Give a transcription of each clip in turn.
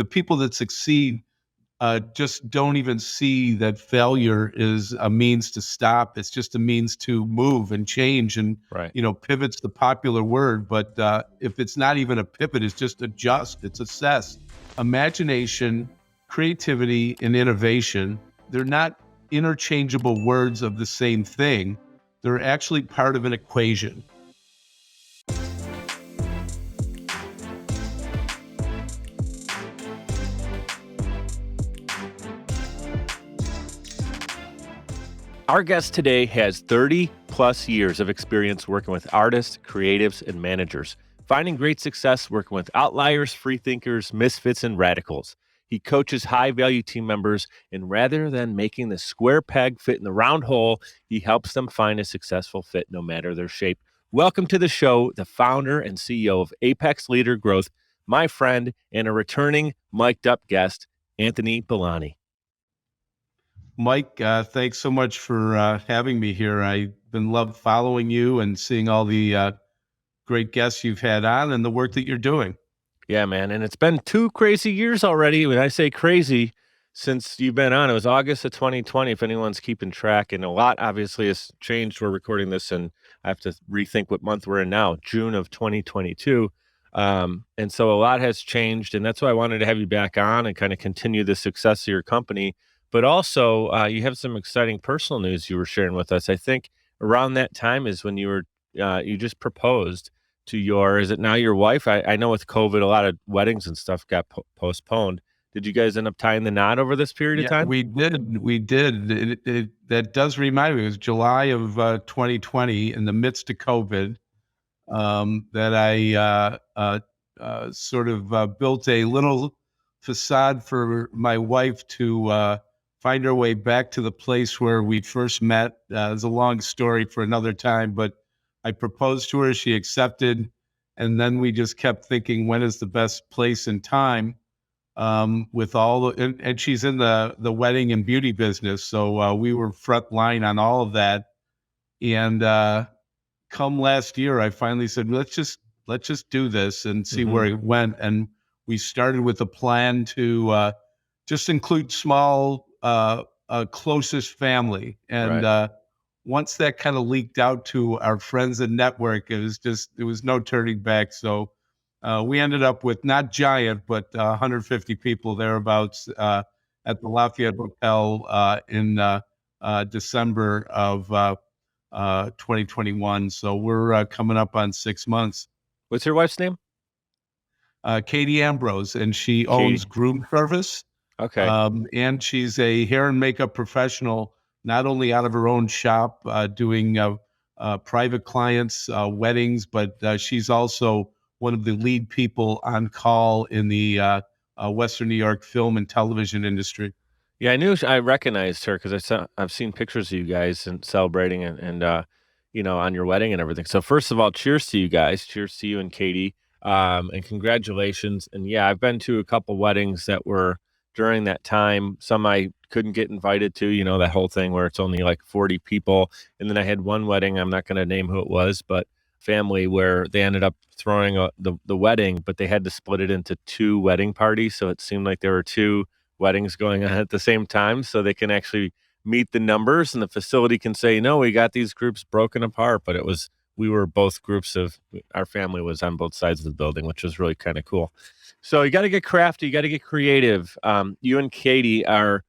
the people that succeed just don't even see that failure is a means to stop. It's just a means to move and change. And, Right. Pivot's the popular word, but if it's not even a pivot, it's just adjust, it's assess. Imagination, creativity, and innovation, they're not interchangeable words of the same thing. They're actually part of an equation. Our guest today has 30 plus years of experience working with artists, creatives, and managers, finding great success working with outliers, freethinkers, misfits, and radicals. He coaches high-value team members, and rather than making the square peg fit in the round hole, he helps them find a successful fit no matter their shape. Welcome to the show, the founder and CEO of Apex Leader Growth, my friend and a returning Mike DiCioccio guest, Anthony Billoni. Mike, thanks so much for having me here. I've been following you and seeing all the great guests you've had on and the work that you're doing. Yeah, man. And it's been 2 crazy years already. When I say crazy, since you've been on, it was August of 2020, if anyone's keeping track. And a lot obviously has changed. We're recording this and I have to rethink what month we're in now, June of 2022. And so a lot has changed. And that's why I wanted to have you back on and kind of continue the success of your company. But also, you have some exciting personal news you were sharing with us. I think around that time is when you just proposed to is it now your wife? I know with COVID, a lot of weddings and stuff got postponed. Did you guys end up tying the knot over this period of time? We did. We did. That does remind me. It was July of 2020, in the midst of COVID, that I sort of built a little facade for my wife to find our way back to the place where we first met. It's a long story for another time, but I proposed to her, she accepted, and then we just kept thinking, when is the best place and time? With all the, and she's in the wedding and beauty business, so we were front line on all of that. And come last year, I finally said, let's just do this and see where it went. And we started with a plan to just include small, closest family. And Right. Once that kind of leaked out to our friends and network, it was no turning back. So we ended up with not giant, but 150 people thereabouts at the Lafayette Hotel in December of 2021. So we're coming up on 6 months. What's your wife's name? Katie Ambrose, and she owns Groom Service. Okay. And she's a hair and makeup professional, not only out of her own shop doing private clients, weddings, but she's also one of the lead people on call in the Western New York film and television industry. Yeah, I recognized her because I've seen pictures of you guys and celebrating and on your wedding and everything. So first of all, cheers to you guys. Cheers to you and Katie. And congratulations. And yeah, I've been to a couple weddings that were during that time. Some I couldn't get invited to, that whole thing where it's only like 40 people. And then I had one wedding, I'm not going to name who it was, but family where they ended up throwing the wedding, but they had to split it into 2 wedding parties. So it seemed like there were 2 weddings going on at the same time, so they can actually meet the numbers and the facility can say, no, we got these groups broken apart. But we were both groups our family was on both sides of the building, which was really kind of cool. So you got to get crafty, you got to get creative. You and Katie are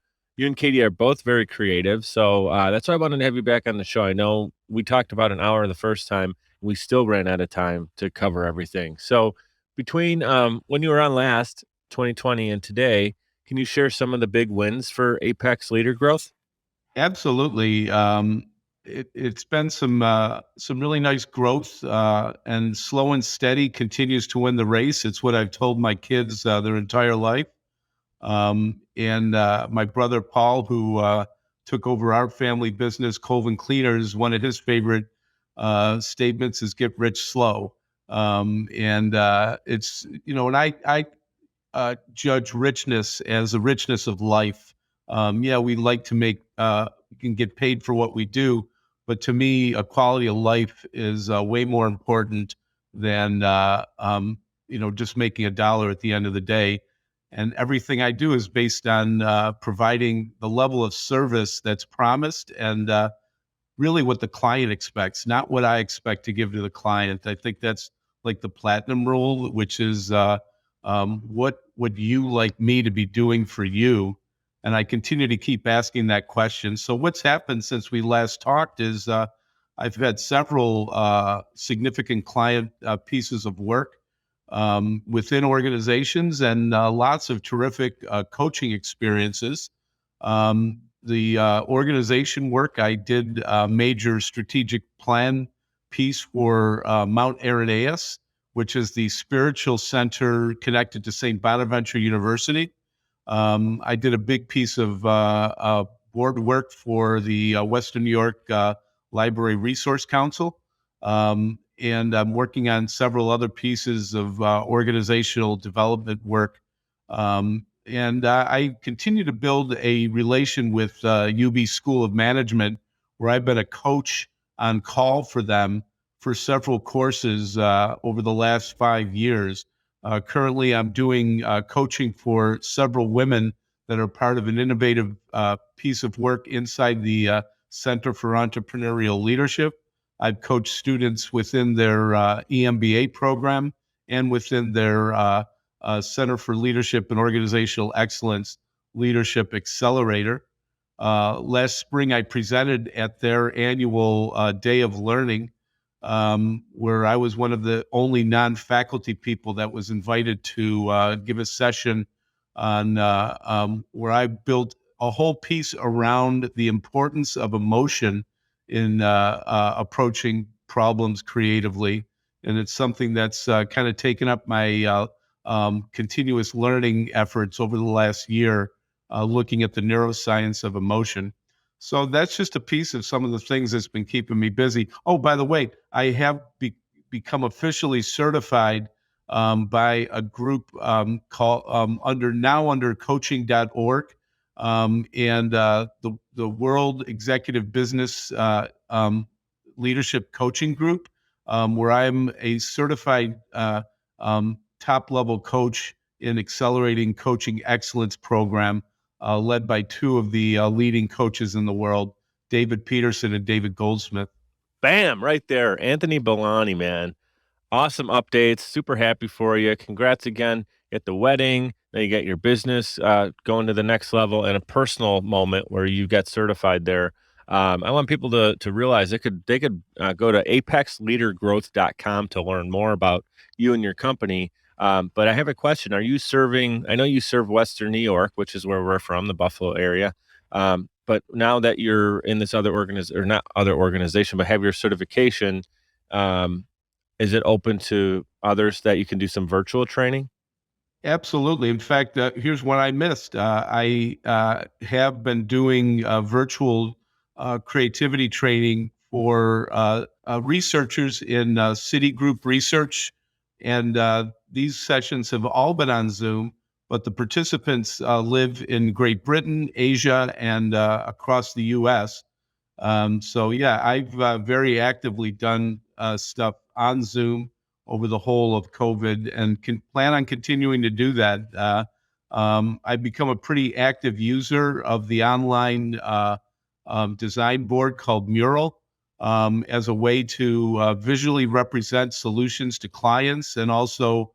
both very creative. So that's why I wanted to have you back on the show. I know we talked about an hour the first time. We still ran out of time to cover everything. So between when you were on last, 2020, and today, can you share some of the big wins for Apex Leader Growth? Absolutely. It's been some really nice growth, and slow and steady continues to win the race. It's what I've told my kids their entire life. And my brother Paul, who took over our family business, Colvin Cleaners, one of his favorite statements is "Get rich slow." And it's and I judge richness as the richness of life. Yeah, we like to we can get paid for what we do, but to me, a quality of life is way more important than just making a dollar at the end of the day. And everything I do is based on providing the level of service that's promised and really what the client expects, not what I expect to give to the client. I think that's like the platinum rule, which is what would you like me to be doing for you? And I continue to keep asking that question. So what's happened since we last talked is I've had several significant client pieces of work within organizations and lots of terrific coaching experiences. The organization work, I did a major strategic plan piece for Mount Irenaeus, which is the spiritual center connected to St. Bonaventure University. I did a big piece of board work for the Western New York Library Resource Council. And I'm working on several other pieces of organizational development work. And I continue to build a relation with UB School of Management, where I've been a coach on call for them for several courses over the last 5 years. Currently, I'm doing coaching for several women that are part of an innovative piece of work inside the Center for Entrepreneurial Leadership. I've coached students within their EMBA program and within their Center for Leadership and Organizational Excellence Leadership Accelerator. Last spring, I presented at their annual Day of Learning, where I was one of the only non-faculty people that was invited to give a session on where I built a whole piece around the importance of emotion in approaching problems creatively. And it's something that's kind of taken up my continuous learning efforts over the last year, looking at the neuroscience of emotion. So that's just a piece of some of the things that's been keeping me busy. Oh, by the way, I have become officially certified by a group called under coaching.org and the World Executive Business Leadership Coaching Group, where I'm a certified top level coach in accelerating coaching excellence program, led by two of the leading coaches in the world, David Peterson and David Goldsmith. Bam, right there. Anthony Billoni, man. Awesome updates. Super happy for you. Congrats again at the wedding. Now you got your business going to the next level and a personal moment where you get certified there. I want people to realize they could go to apexleadergrowth.com to learn more about you and your company. But I have a question. Are you serving? I know you serve Western New York, which is where we're from, the Buffalo area. But now that you're in this other not other organization, but have your certification, is it open to others that you can do some virtual training? Absolutely. In fact, here's what I missed. I have been doing virtual creativity training for researchers in Citigroup Research. And these sessions have all been on Zoom, but the participants live in Great Britain, Asia, and across the US. So, yeah, I've very actively done stuff on Zoom over the whole of COVID and can plan on continuing to do that. I've become a pretty active user of the online design board called Mural as a way to visually represent solutions to clients and also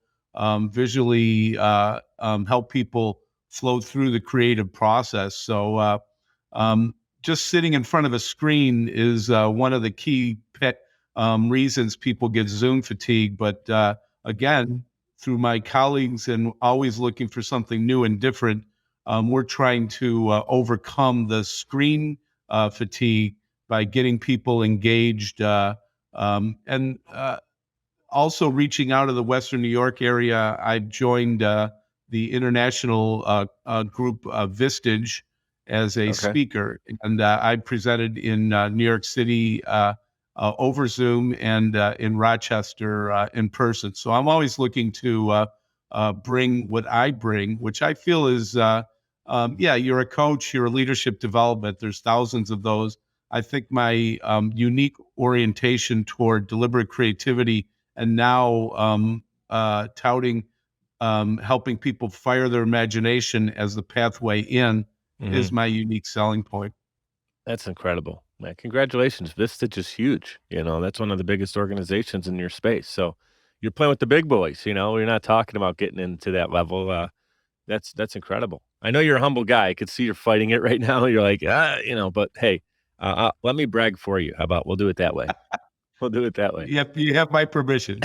visually help people flow through the creative process. So just sitting in front of a screen is one of the key pet reasons people get Zoom fatigue. But again, through my colleagues and always looking for something new and different, we're trying to overcome the screen fatigue by getting people engaged and also reaching out of the Western New York area. I've joined the international group Vistage as a speaker, and I presented in New York City over Zoom and in Rochester in person. So I'm always looking to bring what I bring, which I feel is, you're a coach, you're a leadership development. There's thousands of those. I think my unique orientation toward deliberate creativity and now touting helping people fire their imagination as the pathway in is my unique selling point. That's incredible, man. Congratulations. Vistage is huge. That's one of the biggest organizations in your space. So you're playing with the big boys, you're not talking about getting into that level. That's incredible. I know you're a humble guy. I could see you're fighting it right now. You're like, but hey, let me brag for you. How about we'll do it that way? We'll do it that way. Yep, you have my permission.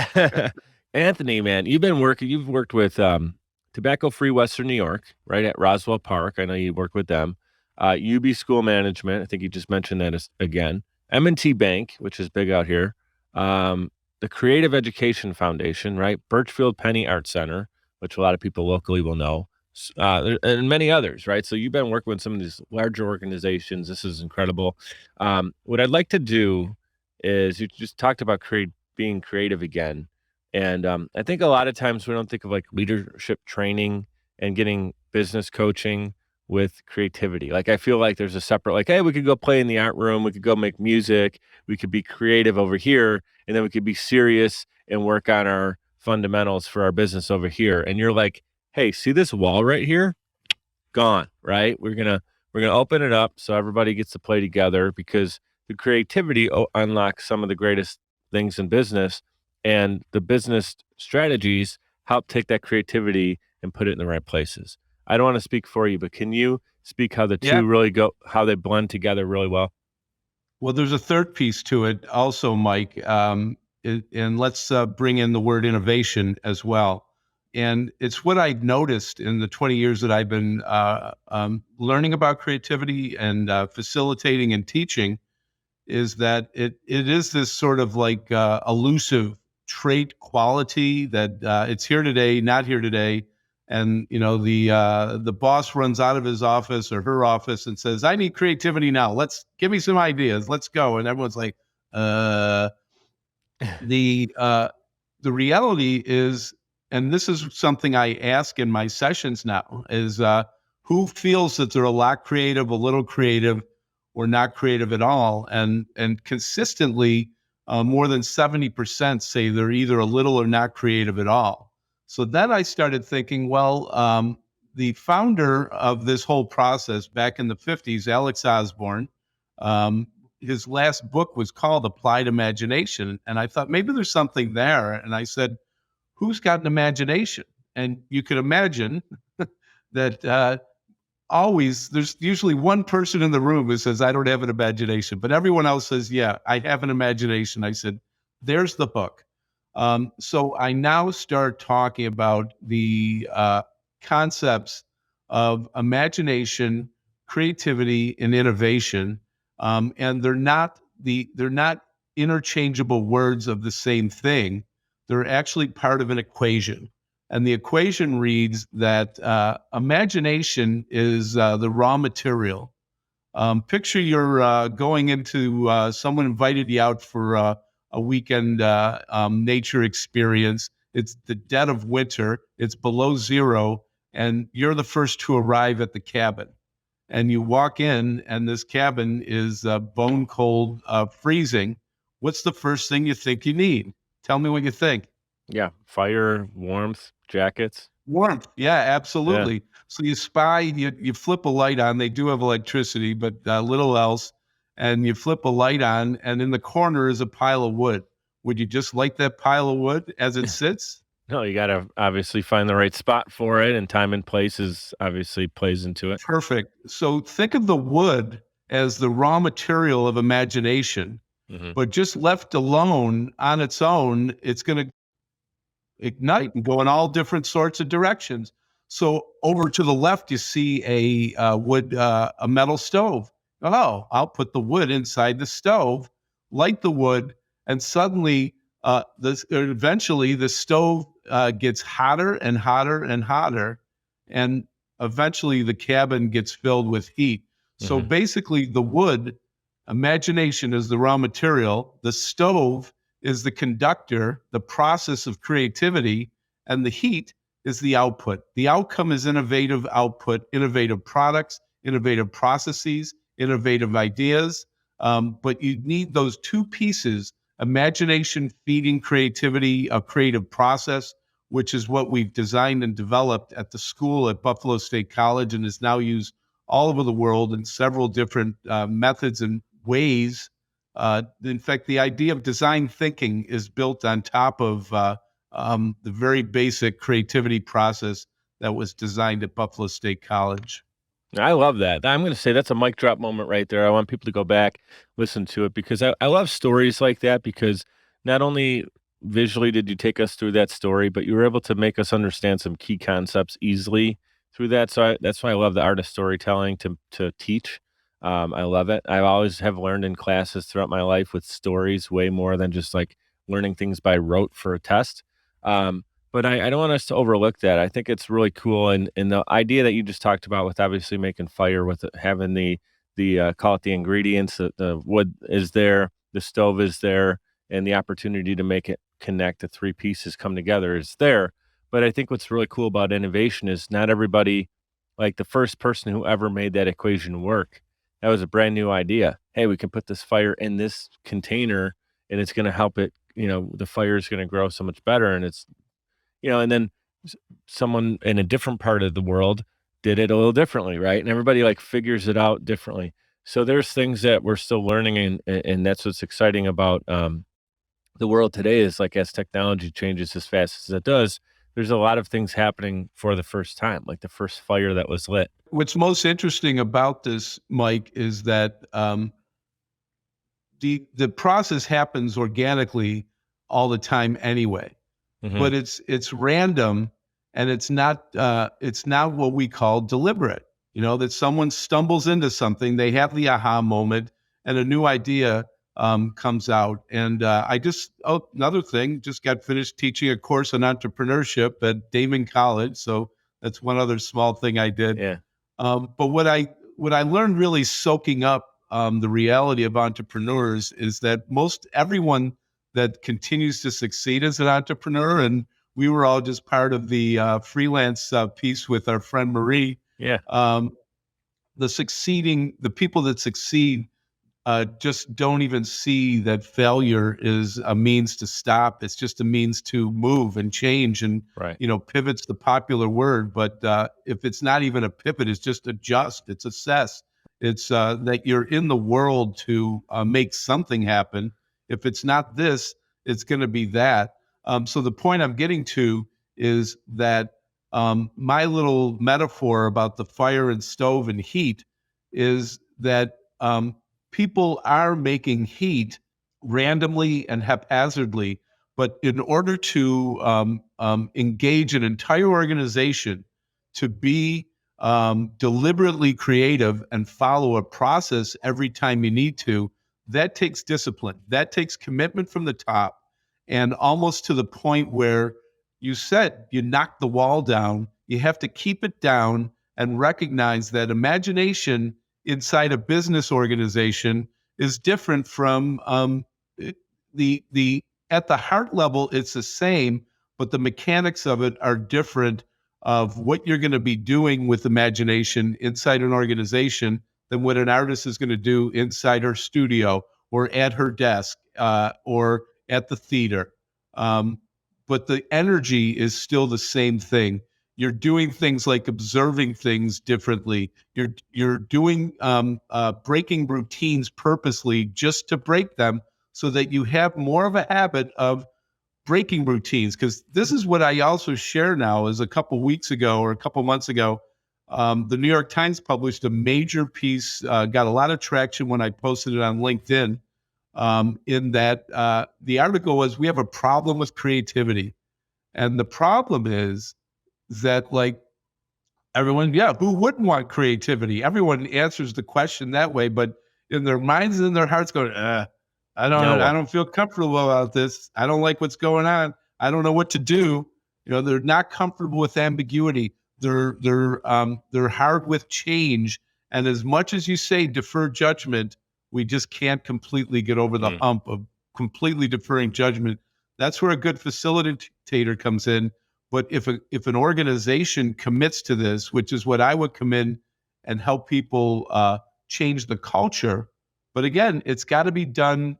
Anthony, man, you've worked with Tobacco Free Western New York, right at Roswell Park. I know you work with them. UB School Management, I think you just mentioned that again. M&T Bank, which is big out here. The Creative Education Foundation, right? Birchfield Penny Art Center, which a lot of people locally will know, and many others, right? So you've been working with some of these larger organizations. This is incredible. What I'd like to do is, you just talked about being creative again. And I think a lot of times we don't think of like leadership training and getting business coaching with creativity. Like, I feel like there's a separate, like, hey, we could go play in the art room. We could go make music. We could be creative over here. And then we could be serious and work on our fundamentals for our business over here. And you're like, hey, see this wall right here? Gone, right? We're going to open it up so everybody gets to play together, because the creativity unlocks some of the greatest things in business, and the business strategies help take that creativity and put it in the right places. I don't want to speak for you, but can you speak how the two really how they blend together really well? Well, there's a third piece to it also, Mike. And let's bring in the word innovation as well. And it's what I noticed in the 20 years that I've been learning about creativity and facilitating and teaching, is that it is this sort of like elusive trait quality that it's here today, not here today. And the boss runs out of his office or her office and says, "I need creativity now. Give me some ideas. Let's go." And everyone's like, the reality is, and this is something I ask in my sessions now, is who feels that they're a lot creative, a little creative, or not creative at all? And consistently, more than 70% say they're either a little or not creative at all. So then I started thinking, well, the founder of this whole process back in the 50s, Alex Osborne, his last book was called Applied Imagination. And I thought maybe there's something there. And I said, who's got an imagination? And you could imagine that there's usually one person in the room who says, I don't have an imagination, but everyone else says, yeah, I have an imagination. I said, there's the hook. So I now start talking about the concepts of imagination, creativity, and innovation. And they're not interchangeable words of the same thing. They're actually part of an equation. And the equation reads that imagination is the raw material. Picture you're going into, someone invited you out for a weekend nature experience. It's the dead of winter. It's below zero. And you're the first to arrive at the cabin. And you walk in, and this cabin is bone cold, freezing. What's the first thing you think you need? Tell me what you think. Yeah. Fire, warmth, jackets. Warmth. Yeah, absolutely. Yeah. So you spy, you flip a light on. They do have electricity, but little else. And you flip a light on, and in the corner is a pile of wood. Would you just light that pile of wood as it sits? No, you got to obviously find the right spot for it, and time and place obviously plays into it. Perfect. So think of the wood as the raw material of imagination, but just left alone on its own, it's going to ignite and go in all different sorts of directions. So over to the left, you see a metal stove. Oh, I'll put the wood inside the stove, light the wood, and suddenly eventually the stove gets hotter and hotter and hotter, and eventually the cabin gets filled with heat. So basically the wood, imagination, is the raw material. The stove is the conductor, the process of creativity, and the heat is the output. The outcome is innovative output, innovative products, innovative processes, innovative ideas. But you need those two pieces: imagination feeding creativity, a creative process, which is what we've designed and developed at the school at Buffalo State College and is now used all over the world in several different methods and ways. In fact, the idea of design thinking is built on top of the very basic creativity process that was designed at Buffalo State College. I love that. I'm going to say that's a mic drop moment right there. I want people to go back, listen to it, because I love stories like that, because not only visually did you take us through that story, but you were able to make us understand some key concepts easily through that. So that's why I love the art of storytelling to teach. I love it. I always have learned in classes throughout my life with stories way more than just like learning things by rote for a test. But I don't want us to overlook that. I think it's really cool, and the idea that you just talked about with obviously making fire, with having the call it the ingredients, the wood is there, the stove is there, and the opportunity to make it connect, the three pieces come together is there. But I think what's really cool about innovation is not everybody, like the first person who ever made that equation work, that was a brand new idea. Hey, we can put this fire in this container, and it's going to help it. The fire is going to grow so much better, and it's and then someone in a different part of the world did it a little differently, right? And everybody like figures it out differently. So there's things that we're still learning, and that's what's exciting about the world today is like as technology changes as fast as it does, there's a lot of things happening for the first time, like the first fire that was lit. What's most interesting about this, Mike, is that the process happens organically all the time anyway. Mhm. But it's random, and it's not what we call deliberate. That someone stumbles into something, they have the aha moment, and a new idea comes out. And another thing, just got finished teaching a course on entrepreneurship at Damon College, so that's one other small thing I did. Yeah. But what I learned really soaking up the reality of entrepreneurs is that most everyone that continues to succeed as an entrepreneur, and we were all just part of the freelance piece with our friend Marie. Yeah. The people that succeed just don't even see that failure is a means to stop. It's just a means to move and change. And, Right. pivot's the popular word, but if it's not even a pivot, it's just adjust, it's assess. It's that you're in the world to make something happen. If it's not this, it's going to be that. So the point I'm getting to is that my little metaphor about the fire and stove and heat is that people are making heat randomly and haphazardly, but in order to engage an entire organization to be deliberately creative and follow a process every time you need to, that takes discipline. That takes commitment from the top, and almost to the point where you said you knock the wall down. You have to keep it down and recognize that imagination inside a business organization is different from the at the heart level. It's the same, but the mechanics of it are different of what you're going to be doing with imagination inside an organization than what an artist is going to do inside her studio or at her desk or at the theater. But the energy is still the same thing. You're doing things like observing things differently. You're doing breaking routines purposely just to break them, so that you have more of a habit of breaking routines. Because this is what I also share now. Is a couple weeks ago or a couple months ago, the New York Times published a major piece, got a lot of traction when I posted it on LinkedIn. In that the article was, we have a problem with creativity, and the problem is that, like, everyone, who wouldn't want creativity? Everyone answers the question that way, but in their minds and in their hearts going, I don't feel comfortable about this. I don't like what's going on. I don't know what to do. They're not comfortable with ambiguity. They're hard with change. And as much as you say defer judgment, we just can't completely get over the hump of completely deferring judgment. That's where a good facilitator comes in. But if an organization commits to this, which is what I would come in and help people change the culture. But again, it's got to be done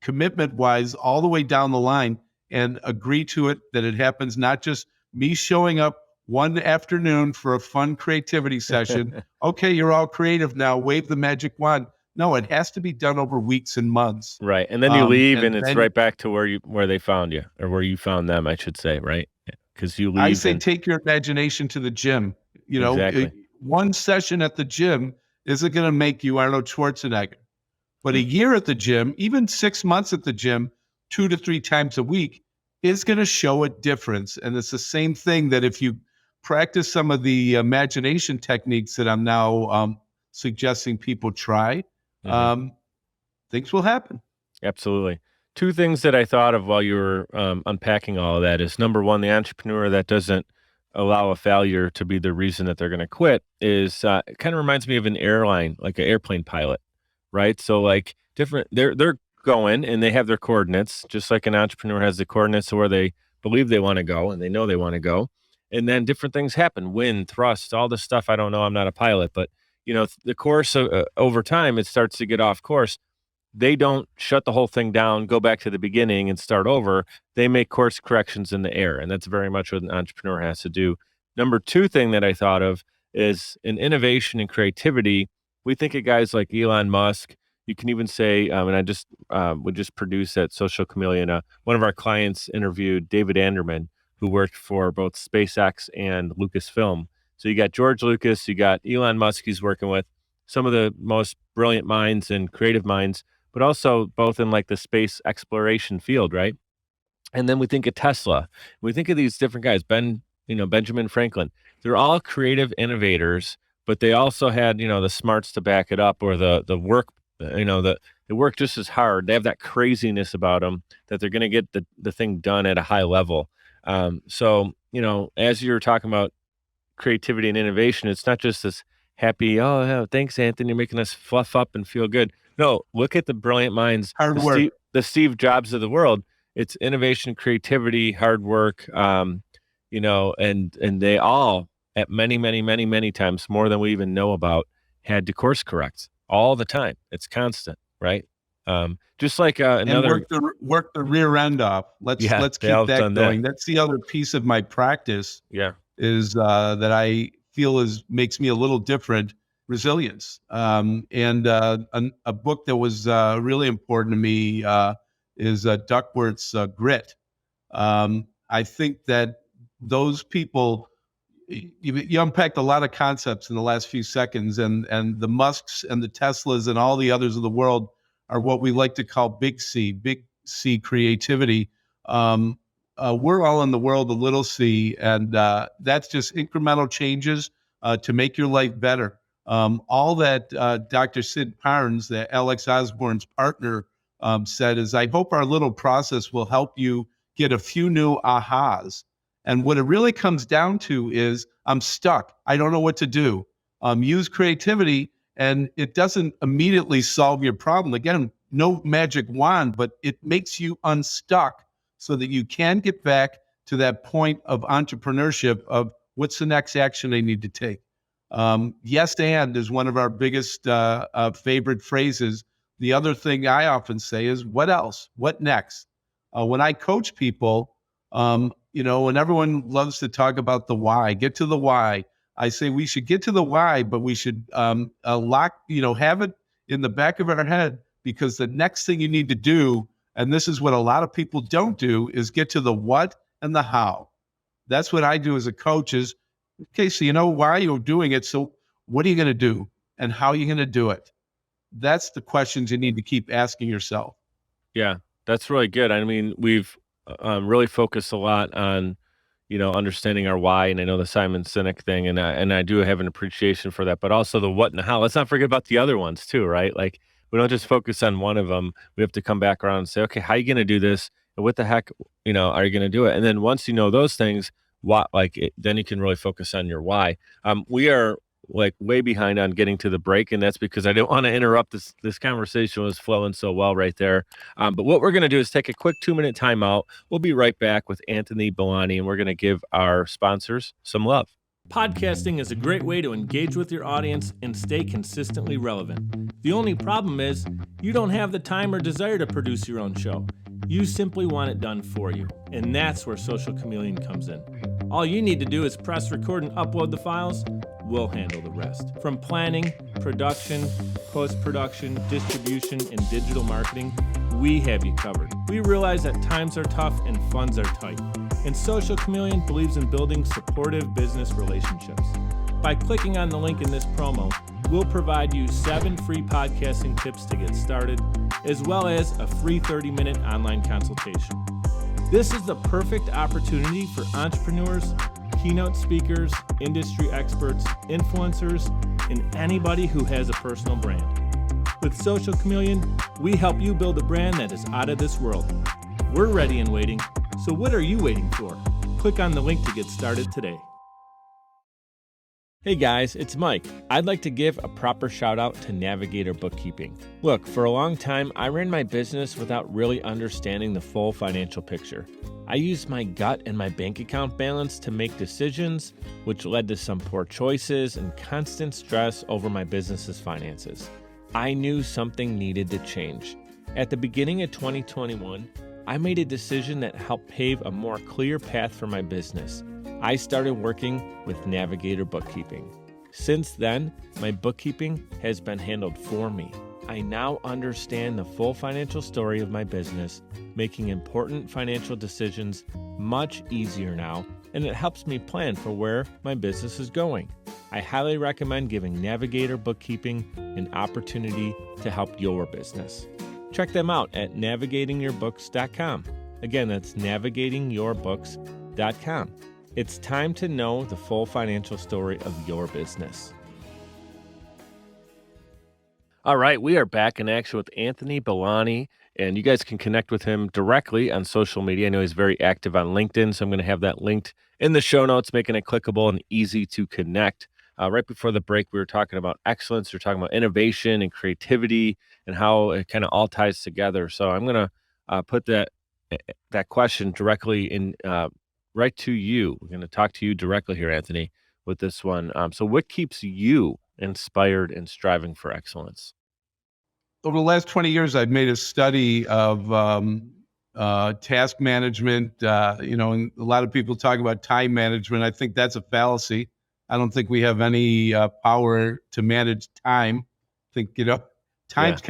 commitment-wise all the way down the line. and agree to it, that it happens not just me showing up one afternoon for a fun creativity session. Okay, you're all creative now, wave the magic wand. No, it has to be done over weeks and months. Right. And then you leave and it's then right back to where they found you, or where you found them, I should say, right? Because you leave. I say take your imagination to the gym. Exactly. One session at the gym isn't going to make you Arnold Schwarzenegger. But a year at the gym, even 6 months at the gym, 2 to 3 times a week, is going to show a difference. And it's the same thing that if you practice some of the imagination techniques that I'm now suggesting people try, things will happen. Absolutely. Two things that I thought of while you were unpacking all of that is, number one, the entrepreneur that doesn't allow a failure to be the reason that they're going to quit is it kind of reminds me of an airline, like an airplane pilot, right? So like they're going and they have their coordinates, just like an entrepreneur has the coordinates to where they believe they want to go and they know they want to go. And then different things happen, wind, thrust, all this stuff. I don't know. I'm not a pilot, but the course over time, it starts to get off course. They don't shut the whole thing down, go back to the beginning and start over. They make course corrections in the air. And that's very much what an entrepreneur has to do. Number two thing that I thought of is in innovation and creativity. We think of guys like Elon Musk. You can even say, and I just would just produce at Social Chameleon. One of our clients interviewed David Anderman, who worked for both SpaceX and Lucasfilm. So you got George Lucas, you got Elon Musk he's working with, some of the most brilliant minds and creative minds, but also both in like the space exploration field, right? And then we think of Tesla. We think of these different guys, Benjamin Franklin. They're all creative innovators, but they also had, the smarts to back it up, or the work, they work just as hard. They have that craziness about them that they're going to get the thing done at a high level. So, as you're talking about creativity and innovation, it's not just this happy, oh, thanks, Anthony, you're making us fluff up and feel good. No, look at the brilliant minds, Hard work. the Steve Jobs of the world. It's innovation, creativity, hard work, and they all, at many, many, many, many times, more than we even know about, had to course correct all the time. It's constant, right? Just like another, and work the rear end off. Let's keep that going. That's the other piece of my practice. Yeah, is that I feel makes me a little different. Resilience. And a book that was really important to me is Duckworth's Grit. I think that those people, you unpacked a lot of concepts in the last few seconds, and the Musks and the Teslas and all the others of the world are what we like to call big C creativity. We're all in the world of little c, and that's just incremental changes to make your life better. All that Dr. Sid Parnes, that Alex Osborne's partner, said is, I hope our little process will help you get a few new ahas. And what it really comes down to is, I'm stuck. I don't know what to do. Use creativity, and it doesn't immediately solve your problem. Again, no magic wand, but it makes you unstuck so that you can get back to that point of entrepreneurship of what's the next action I need to take. Yes, and is one of our biggest favorite phrases. The other thing I often say is, what else? What next? When I coach people, and everyone loves to talk about the why, get to the why. I say we should get to the why, but we should have it in the back of our head, because the next thing you need to do, and this is what a lot of people don't do, is get to the what and the how. That's what I do as a coach is, okay, so you know why you're doing it. So what are you going to do, and how are you going to do it? That's the questions you need to keep asking yourself. Yeah, that's really good. I mean, we've really focused a lot on, understanding our why. And I know the Simon Sinek thing, and I do have an appreciation for that, but also the what and the how. Let's not forget about the other ones too, right? Like, we don't just focus on one of them. We have to come back around and say, okay, how are you going to do this? And what the heck, are you going to do it? And then once you know those things, then you can really focus on your why. We are like way behind on getting to the break, and that's because I didn't want to interrupt this conversation. Was flowing so well right there. But what we're going to do is take a quick 2-minute timeout. We'll be right back with Anthony Billoni, and we're going to give our sponsors some love. Podcasting is a great way to engage with your audience and stay consistently relevant. The only problem is you don't have the time or desire to produce your own show. You simply want it done for you, and that's where Social Chameleon comes in. All you need to do is press record and upload the files. We'll handle the rest. From planning, production, post-production, distribution, and digital marketing, we have you covered. We realize that times are tough and funds are tight, and Social Chameleon believes in building supportive business relationships. By clicking on the link in this promo, we'll provide you 7 free podcasting tips to get started, as well as a free 30-minute online consultation. This is the perfect opportunity for entrepreneurs, keynote speakers, industry experts, influencers, and anybody who has a personal brand. With Social Chameleon, we help you build a brand that is out of this world. We're ready and waiting, so what are you waiting for? Click on the link to get started today. Hey guys, it's Mike. I'd like to give a proper shout out to Navigator Bookkeeping. Look, for a long time, I ran my business without really understanding the full financial picture. I used my gut and my bank account balance to make decisions, which led to some poor choices and constant stress over my business's finances. I knew something needed to change. At the beginning of 2021, I made a decision that helped pave a more clear path for my business. I started working with Navigator Bookkeeping. Since then, my bookkeeping has been handled for me. I now understand the full financial story of my business, making important financial decisions much easier now, and it helps me plan for where my business is going. I highly recommend giving Navigator Bookkeeping an opportunity to help your business. Check them out at navigatingyourbooks.com. Again, that's navigatingyourbooks.com. It's time to know the full financial story of your business. All right, we are back in action with Anthony Billoni, and you guys can connect with him directly on social media. I know he's very active on LinkedIn, so I'm going to have that linked in the show notes, making it clickable and easy to connect. Right before the break, we were talking about excellence. We were talking about innovation and creativity and how it kind of all ties together. So I'm going to put that question directly in right to you. We're going to talk to you directly here, Anthony, with this one. So what keeps you inspired and striving for excellence? Over the last 20 years, I've made a study of task management. And a lot of people talk about time management. I think that's a fallacy. I don't think we have any power to manage time. I think, time's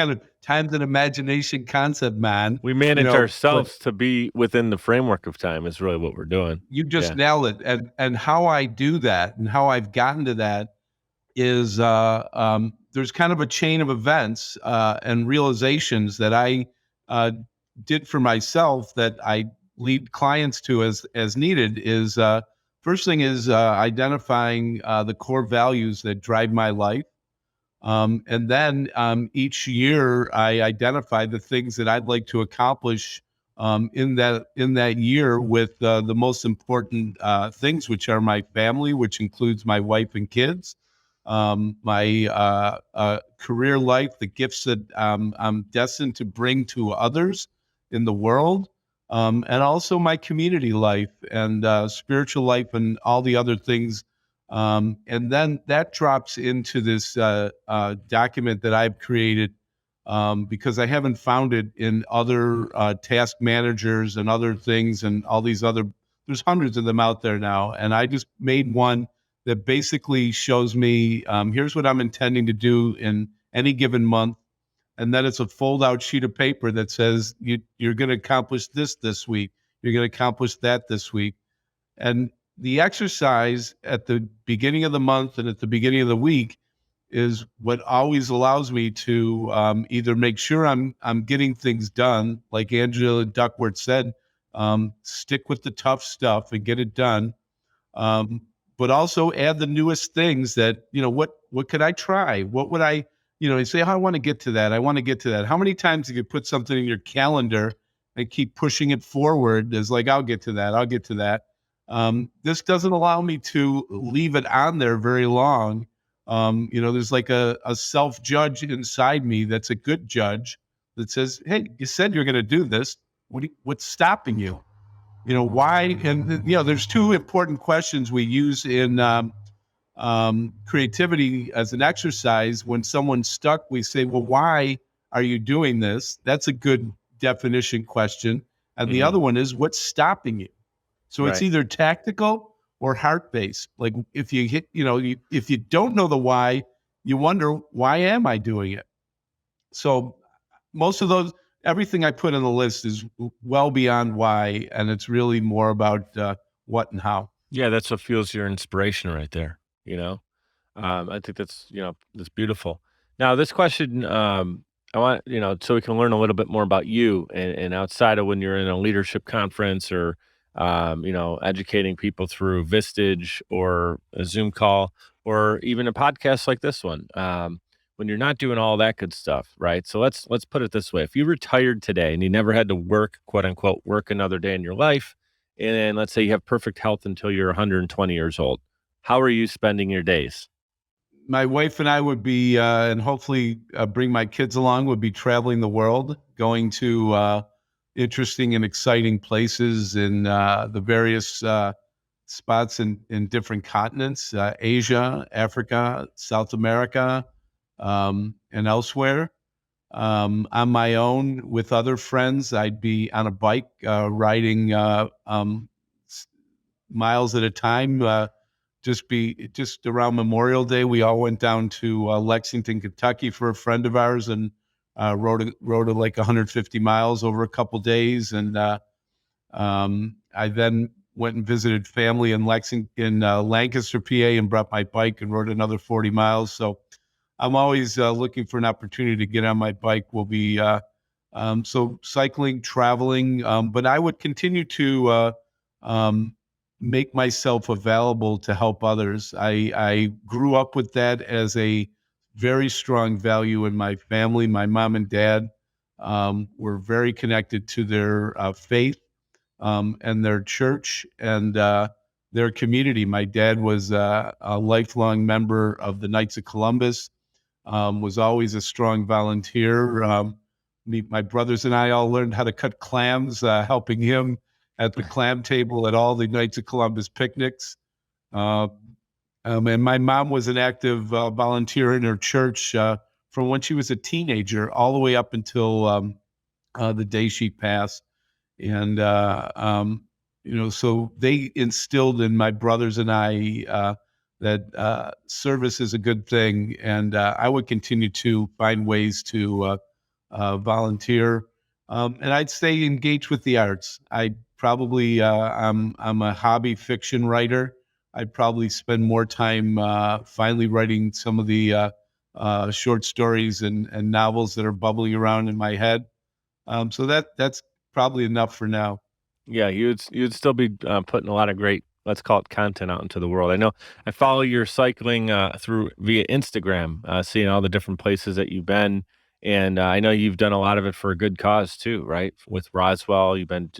time's an imagination concept, man. We manage ourselves to be within the framework of time is really what we're doing. You just nailed it. And how I do that and how I've gotten to that is there's kind of a chain of events and realizations that I did for myself that I lead clients to as needed is first thing is identifying the core values that drive my life. And then each year I identify the things that I'd like to accomplish in that year with the most important things, which are my family, which includes my wife and kids, my career life, the gifts that I'm destined to bring to others in the world, and also my community life and spiritual life and all the other things. And then that drops into this document that I've created because I haven't found it in other task managers and other things and all these other, there's hundreds of them out there now. And I just made one that basically shows me, here's what I'm intending to do in any given month. And then it's a fold out sheet of paper that says you're going to accomplish this week. You're going to accomplish that this week. And the exercise at the beginning of the month and at the beginning of the week is what always allows me to either make sure I'm getting things done, like Angela Duckworth said, stick with the tough stuff and get it done, but also add the newest things that, what could I try? What would I, you say, oh, I want to get to that. I want to get to that. How many times do you put something in your calendar and keep pushing it forward as like, I'll get to that. I'll get to that. This doesn't allow me to leave it on there very long. There's like a self-judge inside me that's a good judge that says, hey, you said you're going to do this. What's stopping you? Why? And, there's two important questions we use in creativity as an exercise. When someone's stuck, we say, well, why are you doing this? That's a good definition question. And the other one is, what's stopping you? So it's Right. either tactical or heart-based. Like if you hit, if you don't know the why, you wonder, why am I doing it? So most of those, everything I put on the list is well beyond why, and it's really more about what and how. Yeah, that's what fuels your inspiration right there, you know? I think that's, that's beautiful. Now, this question, I want, so we can learn a little bit more about you and outside of when you're in a leadership conference or, educating people through Vistage or a Zoom call or even a podcast like this one. When you're not doing all that good stuff, right? So let's put it this way: if you retired today and you never had to work, quote unquote, work another day in your life, and let's say you have perfect health until you're 120 years old, how are you spending your days? My wife and I would be, and hopefully bring my kids along, would be traveling the world, going to interesting and exciting places in the various spots in different continents, Asia, Africa, South America, and elsewhere. On my own with other friends, I'd be on a bike riding miles at a time. Just around Memorial Day, we all went down to Lexington, Kentucky for a friend of ours, and rode like 150 miles over a couple days. And I then went and visited family in Lancaster, PA, and brought my bike and rode another 40 miles. So I'm always looking for an opportunity to get on my bike. Will be so cycling, traveling, but I would continue to um, make myself available to help others. I grew up with that as a very strong value in my family. My mom and dad were very connected to their faith and their church and their community. My dad was a lifelong member of the Knights of Columbus, was always a strong volunteer. My brothers and I all learned how to cut clams, helping him at the clam table at all the Knights of Columbus picnics. Uh, and my mom was an active volunteer in her church from when she was a teenager all the way up until the day she passed. And, so they instilled in my brothers and I that service is a good thing. And I would continue to find ways to volunteer. And I'd stay engaged with the arts. I probably, I'm a hobby fiction writer. I'd probably spend more time finally writing some of the short stories and novels that are bubbling around in my head. So that's probably enough for now. Yeah, you'd still be putting a lot of great, let's call it, content out into the world. I know I follow your cycling through via Instagram, seeing all the different places that you've been, and I know you've done a lot of it for a good cause too, right? With Roswell, you've been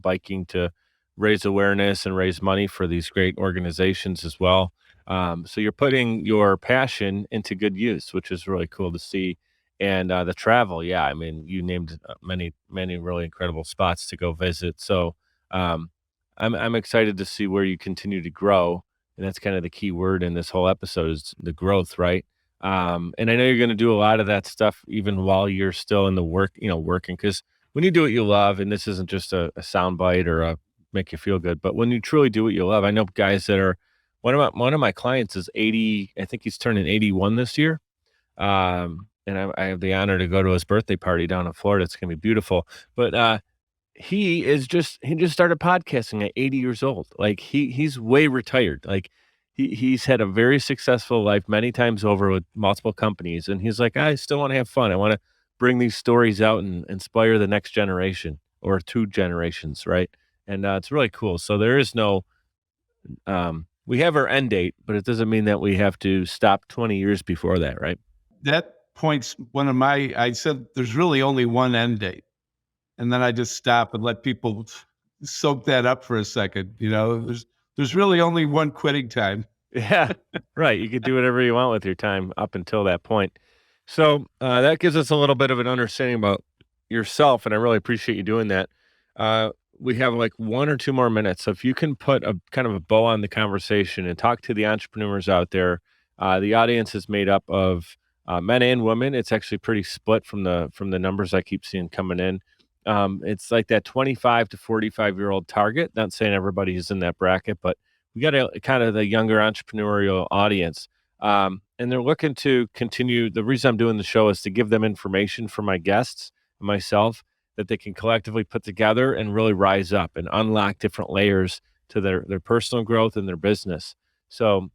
biking to raise awareness and raise money for these great organizations as well. So you're putting your passion into good use, which is really cool to see. And the travel, yeah, I mean, you named many, many really incredible spots to go visit. So um, I'm excited to see where you continue to grow, and that's kind of the key word in this whole episode is the growth, right? And I know you're going to do a lot of that stuff even while you're still in the working, because when you do what you love, and this isn't just a sound bite or a make you feel good, but when you truly do what you love, I know guys that are one of my clients is 80. I think he's turning 81 this year. And I have the honor to go to his birthday party down in Florida. It's gonna be beautiful. But he just started podcasting at 80 years old. Like he's way retired. Like he's had a very successful life many times over with multiple companies. And he's like, I still want to have fun. I want to bring these stories out and inspire the next generation or two generations, right? And it's really cool. So there is no we have our end date, but it doesn't mean that we have to stop 20 years before that, right? That points I said there's really only one end date. And then I just stop and let people soak that up for a second. There's really only one quitting time. Yeah, right. You could do whatever you want with your time up until that point. So that gives us a little bit of an understanding about yourself, and I really appreciate you doing that. We have like 1 or 2 more minutes. So if you can put a kind of a bow on the conversation and talk to the entrepreneurs out there, the audience is made up of men and women. It's actually pretty split from the numbers I keep seeing coming in. It's like that 25 to 45-year-old target. Not saying everybody is in that bracket, but we got a kind of the younger entrepreneurial audience. And they're looking to continue. The reason I'm doing the show is to give them information for my guests and myself that they can collectively put together and really rise up and unlock different layers to their personal growth and their business. So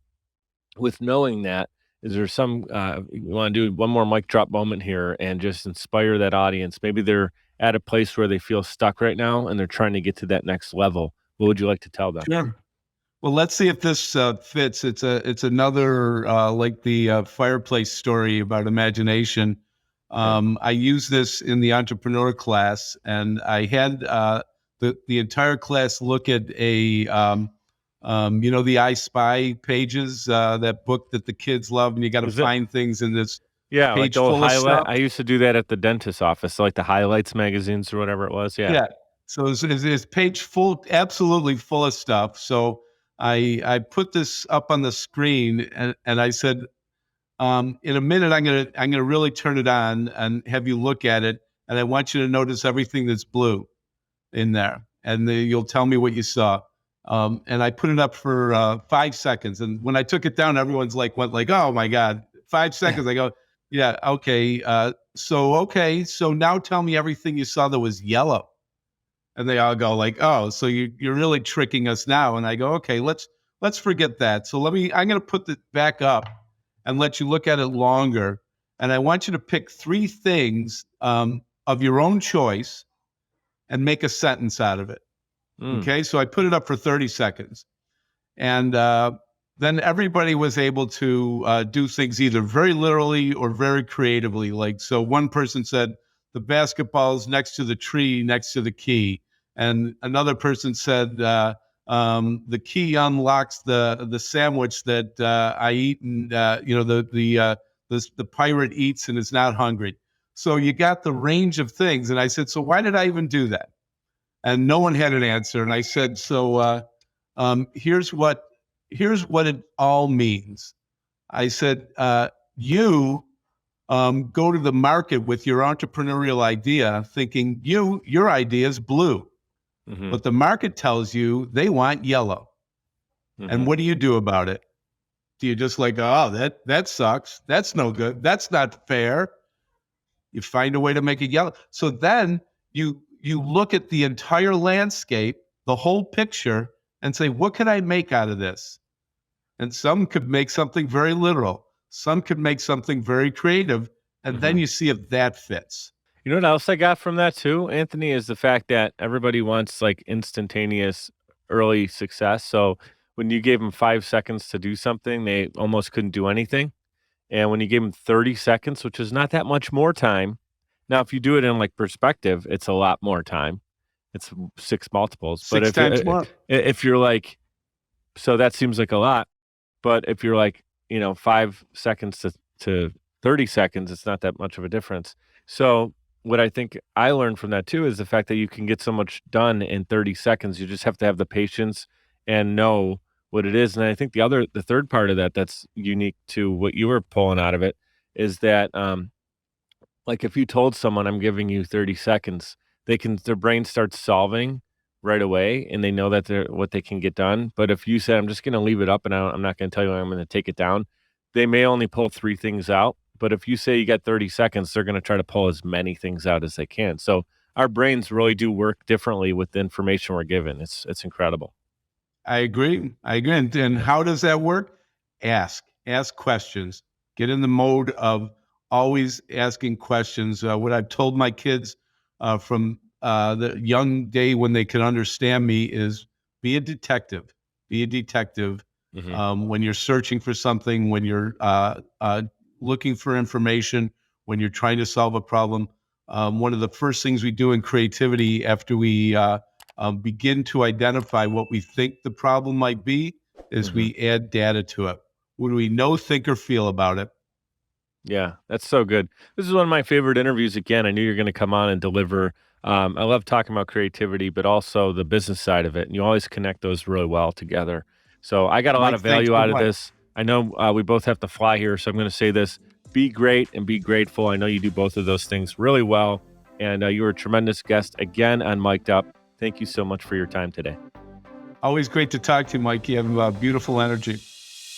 with knowing that, is there some, you want to do one more mic drop moment here and just inspire that audience? Maybe they're at a place where they feel stuck right now and they're trying to get to that next level. What would you like to tell them? Sure. Well, let's see if this fits. It's another like the fireplace story about imagination. I use this in the entrepreneur class, and I had the entire class look at a the I Spy pages, that book that the kids love, and you got to find things in this like page the old full of highlight. stuff. I used to do that at the dentist's office, so like the highlights magazines or whatever it was. Yeah. So it's page full, absolutely full of stuff. So I put this up on the screen, and I said, in a minute, I'm gonna really turn it on and have you look at it, and I want you to notice everything that's blue in there, and you'll tell me what you saw. And I put it up for 5 seconds, and when I took it down, everyone's went like, "Oh my God, 5 seconds!" I go, "Yeah, okay. So now tell me everything you saw that was yellow." And they all go like, "Oh, so you're really tricking us now." And I go, "Okay, let's forget that. So I'm going to put it back up and let you look at it longer. And I want you to pick 3 things of your own choice and make a sentence out of it." Okay, so I put it up for 30 seconds. And then everybody was able to do things either very literally or very creatively. Like, so one person said, "The basketball's next to the tree, next to the key." And another person said, "The key unlocks the sandwich that I eat, and the pirate eats and is not hungry." So you got the range of things. And I said, "So why did I even do that?" And no one had an answer. And I said, "So here's what it all means." I said, "You go to the market with your entrepreneurial idea, thinking your idea is blue." Mm-hmm. But the market tells you they want yellow. Mm-hmm. And what do you do about it? Do you just "Oh, that sucks. That's no good. That's not fair." You find a way to make it yellow. So then you look at the entire landscape, the whole picture, and say, "What can I make out of this?" And some could make something very literal. Some could make something very creative. And then you see if that fits. You know what else I got from that too, Anthony, is the fact that everybody wants like instantaneous early success. So when you gave them 5 seconds to do something, they almost couldn't do anything. And when you gave them 30 seconds, which is not that much more time. Now, if you do it in like perspective, it's a lot more time. It's 6 multiples. But 6 times more. If you're like, so that seems like a lot. But if you're like, 5 seconds to 30 seconds, it's not that much of a difference. So what I think I learned from that too is the fact that you can get so much done in 30 seconds. You just have to have the patience and know what it is. And I think the third part of that that's unique to what you were pulling out of it is that, like if you told someone I'm giving you 30 seconds, their brain starts solving right away and they know that what they can get done. But if you said, I'm just going to leave it up and I'm not going to tell you when I'm going to take it down, they may only pull 3 things out. But if you say you got 30 seconds, they're going to try to pull as many things out as they can. So our brains really do work differently with the information we're given. It's incredible. I agree. And how does that work? Ask questions. Get in the mode of always asking questions. What I've told my kids from the young day when they can understand me is be a detective. Be a detective. When you're searching for something, when you're looking for information, when you're trying to solve a problem. One of the first things we do in creativity after we begin to identify what we think the problem might be is we add data to it. What do we know, think, or feel about it? Yeah, that's so good. This is one of my favorite interviews. Again, I knew you're going to come on and deliver. I love talking about creativity, but also the business side of it. And you always connect those really well together. So I got a lot of value out of this. I know we both have to fly here, so I'm going to say this. Be great and be grateful. I know you do both of those things really well. And you were a tremendous guest again on Mike Up. Thank you so much for your time today. Always great to talk to you, Mike. You have beautiful energy.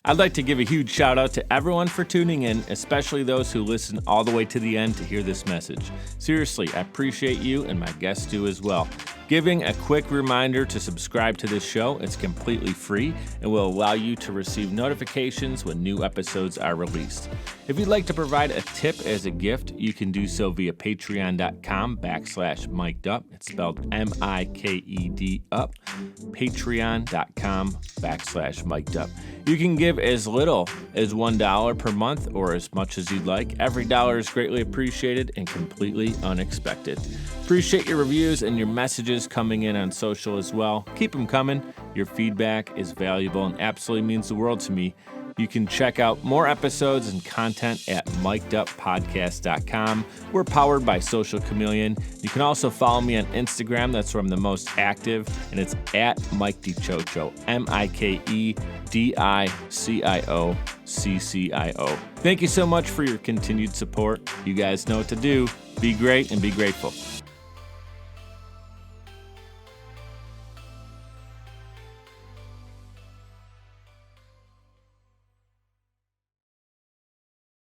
I'd like to give a huge shout out to everyone for tuning in, especially those who listen all the way to the end to hear this message. Seriously, I appreciate you, and my guests do as well. Giving a quick reminder to subscribe to this show. It's completely free and will allow you to receive notifications when new episodes are released. If you'd like to provide a tip as a gift, you can do so via patreon.com/mikedup. It's spelled MIKED up. Patreon.com/mikedup. You can give as little as $1 per month or as much as you'd like. Every dollar is greatly appreciated and completely unexpected. Appreciate your reviews and your messages coming in on social as well. Keep them coming. Your feedback is valuable and absolutely means the world to me. You can check out more episodes and content at mikeduppodcast.com. We're powered by Social Chameleon. You can also follow me on Instagram. That's where I'm the most active, and it's at Mike DiCioccio, MikeDiCioccio. Thank you so much for your continued support. You guys know what to do. Be great and be grateful.